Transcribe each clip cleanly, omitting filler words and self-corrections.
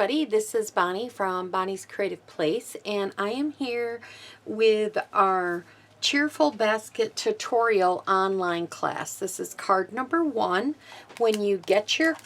everybody, this is Bonnie from Bonnie's Creative Place, and I am here with our Cheerful Basket tutorial online class. This is card number 1. When you get your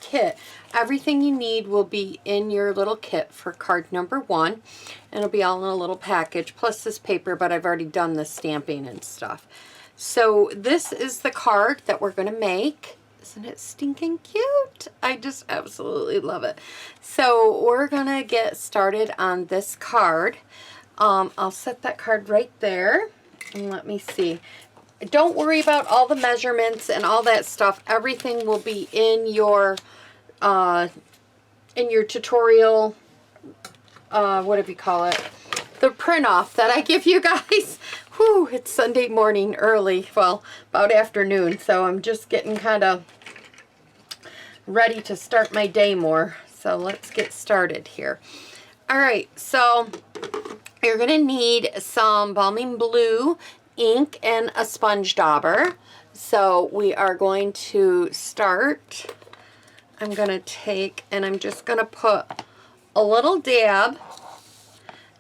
kit, everything you need will be in your little kit for card number 1, and it'll be all in a little package, plus this paper, but I've already done the stamping and stuff. So this is the card that we're going to make. Isn't it stinking cute? I just absolutely love it. So we're gonna get started on this card. I'll set that card right there, and let me see. Don't worry about all the measurements and all that stuff. Everything will be in your tutorial. Whatever you call it, the print off that I give you guys. Whew, it's Sunday morning early, well, about afternoon, so I'm just getting kind of ready to start my day more. So let's get started here. Alright, so you're going to need some Balming Blue ink and a sponge dauber. So we are going to start. I'm going to take, and I'm just going to put a little dab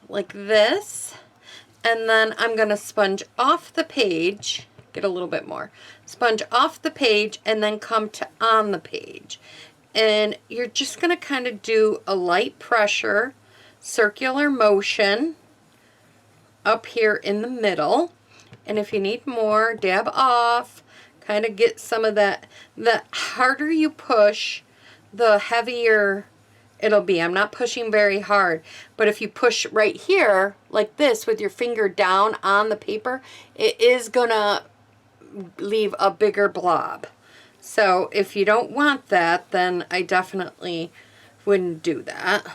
like this, and then I'm going to sponge off the page, get a little bit more, sponge off the page, and then come to on the page. And you're just going to kind of do a light pressure, circular motion up here in the middle. And if you need more, dab off, kind of get some of that. The harder you push, the heavier it'll be. I'm not pushing very hard, but if you push right here like this with your finger down on the paper, it is gonna leave a bigger blob. So if you don't want that, then I definitely wouldn't do that.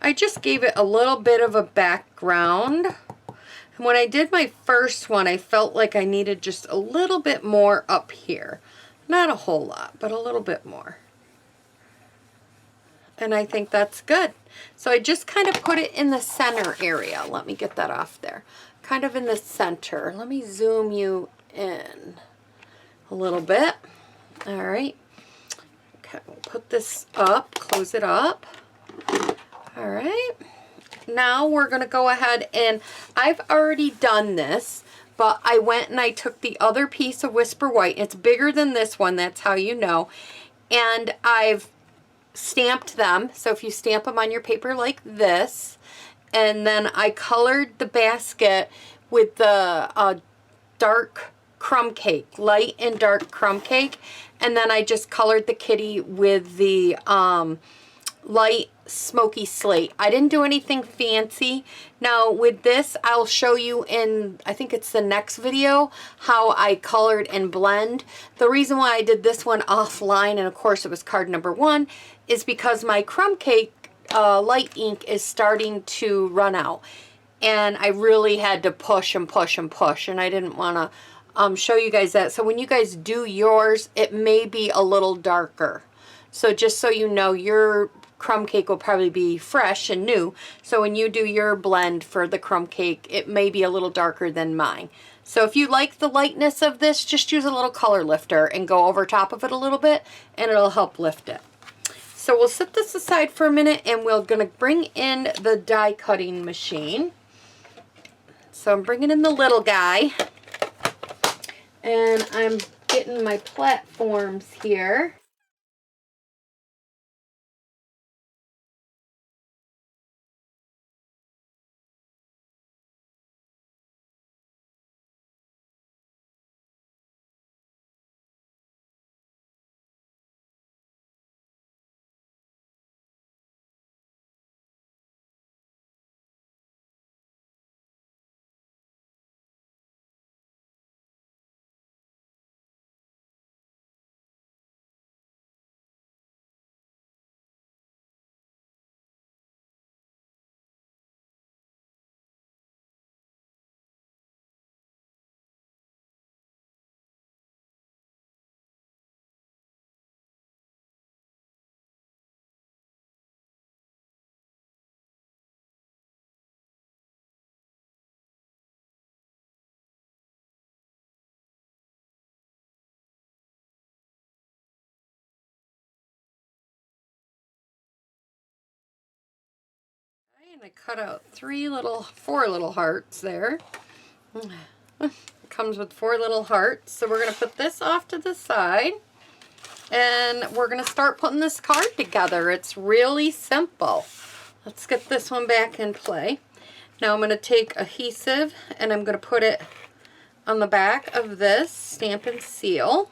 I just gave it a little bit of a background. And when I did my first one, I felt like I needed just a little bit more up here. Not a whole lot, but a little bit more. And I think that's good. So I just kind of put it in the center area. Let me get that off there. Kind of in the center. Let me zoom you in a little bit. All right. Okay, we'll put this up, close it up. All right. Now we're going to go ahead, and I've already done this, but I went and I took the other piece of Whisper White. It's bigger than this one, that's how you know. And I've stamped them. So if you stamp them on your paper like this, and then I colored the basket with the dark crumb cake, light and dark crumb cake, and then I just colored the kitty with the light smoky slate. I didn't do anything fancy. Now with this, I'll show you in, I think it's the next video, how I colored and blend. The reason why I did this one offline, and of course it was card number 1, is because my crumb cake light ink is starting to run out. And I really had to push and push and push, and I didn't want to show you guys that. So when you guys do yours, it may be a little darker. So just so you know, your crumb cake will probably be fresh and new. So when you do your blend for the crumb cake, it may be a little darker than mine. So if you like the lightness of this, just use a little color lifter and go over top of it a little bit, and it'll help lift it. So we'll set this aside for a minute, and we're going to bring in the die cutting machine. So I'm bringing in the little guy, and I'm getting my platforms here. and I cut out four little hearts there. It comes with 4 little hearts. So we're going to put this off to the side. And we're going to start putting this card together. It's really simple. Let's get this one back in play. Now I'm going to take adhesive and I'm going to put it on the back of this stamp and seal.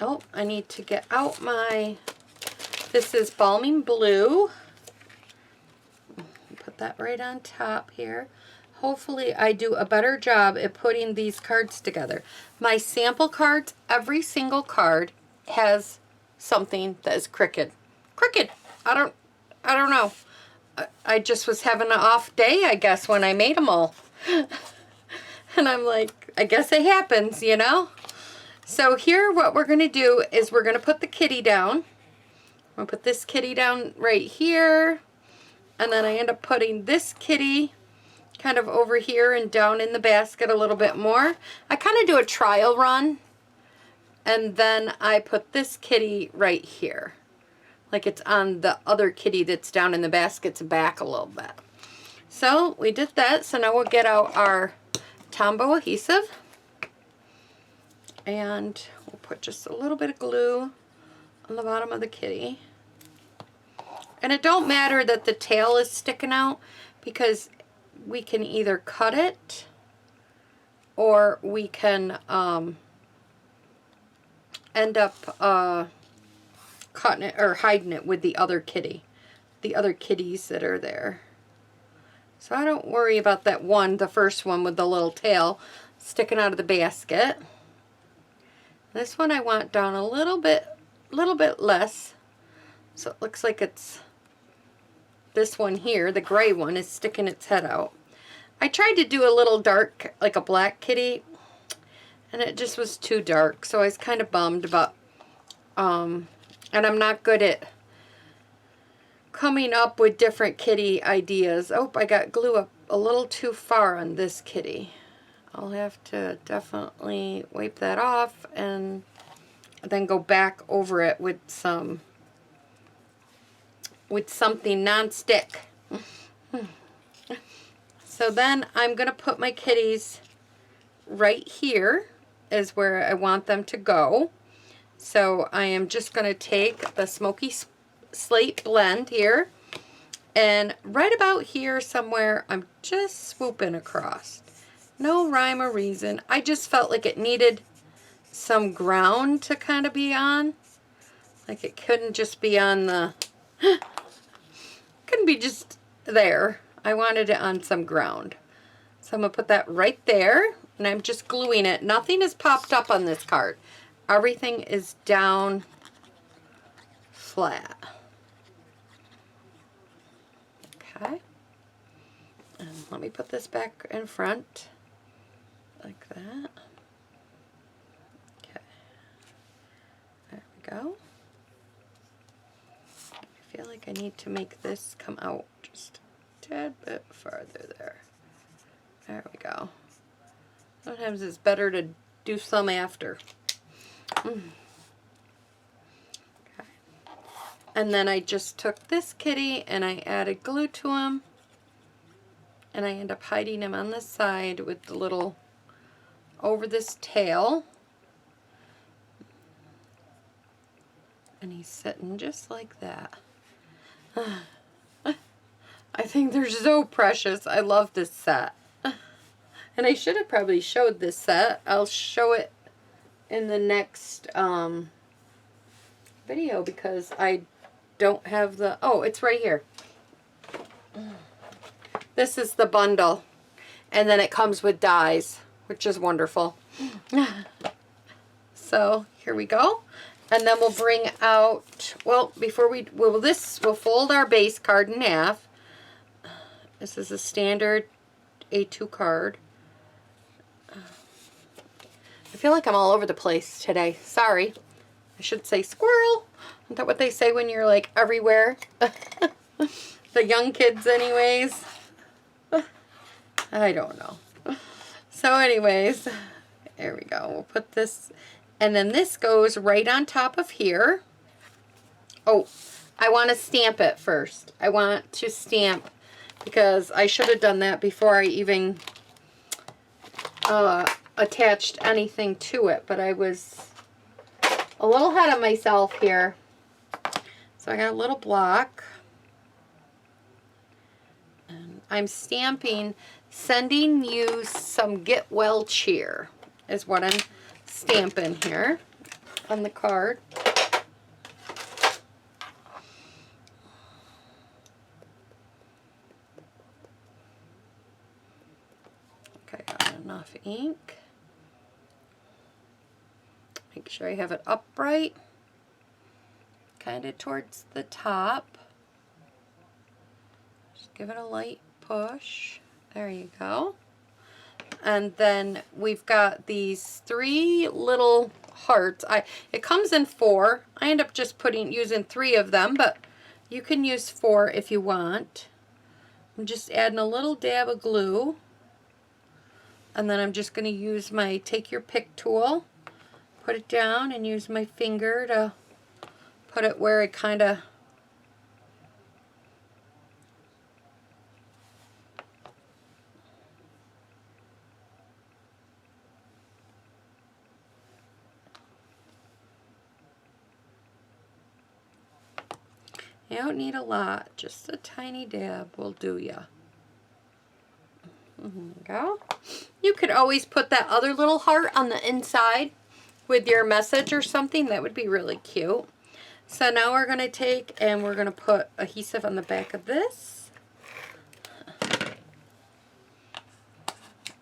Oh, I need to get out this is Balming Blue. Put that right on top here. Hopefully I do a better job at putting these cards together. My sample cards, every single card has something that is crooked. Crooked. I don't know. I just was having an off day, I guess, when I made them all. And I'm like, I guess it happens, you know? So here what we're going to do is we're going to put the kitty down. I'm going to put this kitty down right here. And then I end up putting this kitty kind of over here and down in the basket a little bit more. I kind of do a trial run. And then I put this kitty right here. Like it's on the other kitty that's down in the basket's back a little bit. So we did that. So now we'll get out our Tombow adhesive. And we'll put just a little bit of glue on the bottom of the kitty. And it don't matter that the tail is sticking out, because we can either cut it or we can end up cutting it or hiding it with the other kitty, the other kitties that are there. So I don't worry about that one, the first one with the little tail sticking out of the basket. This one I want down a little bit less. So it looks like it's this one here, the gray one, is sticking its head out. I tried to do a little dark, like a black kitty, and it just was too dark. So I was kind of bummed, but and I'm not good at coming up with different kitty ideas. Oh, I got glue up a little too far on this kitty. I'll have to definitely wipe that off and then go back over it with something non-stick. So then I'm going to put my kitties right here is where I want them to go. So I am just going to take the Smoky Slate blend here, and right about here somewhere I'm just swooping across. No rhyme or reason. I just felt like it needed some ground to kind of be on. Like it couldn't just be on the... couldn't be just there. I wanted it on some ground. So I'm going to put that right there. And I'm just gluing it. Nothing has popped up on this card. Everything is down flat. Okay. And let me put this back in front. Like that. Okay. There we go. I feel like I need to make this come out just a tad bit farther there. There we go. Sometimes it's better to do some after. Okay. And then I just took this kitty and I added glue to him. And I end up hiding him on the side with the little, over this tail. And he's sitting just like that. I think they're so precious. I love this set. And I should have probably showed this set. I'll show it in the next video because I don't have the... Oh, it's right here. This is the bundle. And then it comes with dies, which is wonderful. So, here we go. And then we'll bring out... Well, before we'll fold our base card in half. This is a standard A2 card. I feel like I'm all over the place today. Sorry. I should say squirrel. Isn't that what they say when you're like everywhere? The young kids anyways. I don't know. So anyways, there we go. We'll put this, and then this goes right on top of here. Oh, I want to stamp it first. I want to stamp because I should have done that before I even attached anything to it, but I was a little ahead of myself here. So I got a little block, and I'm stamping, sending you some get well cheer is what I'm stamping here on the card. Okay, got enough ink. Make sure I have it upright, kind of towards the top. Just give it a light push. There you go. And then we've got these 3 little hearts. It comes in 4. I end up just using 3 of them, but you can use 4 if you want. I'm just adding a little dab of glue. And then I'm just going to use my take your pick tool, put it down, and use my finger to put it where it kind of you don't need a lot, just a tiny dab will do ya. There you go. You could always put that other little heart on the inside with your message or something. That would be really cute. So now we're going to take and we're going to put adhesive on the back of this.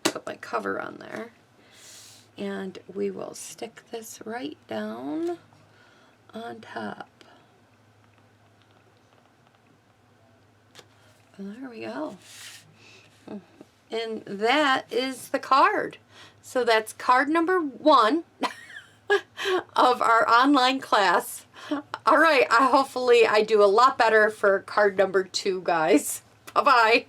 Put my cover on there. And we will stick this right down on top. And there we go. And that is the card. So that's card number 1 of our online class. All right, hopefully I do a lot better for card number 2, guys. Bye-bye.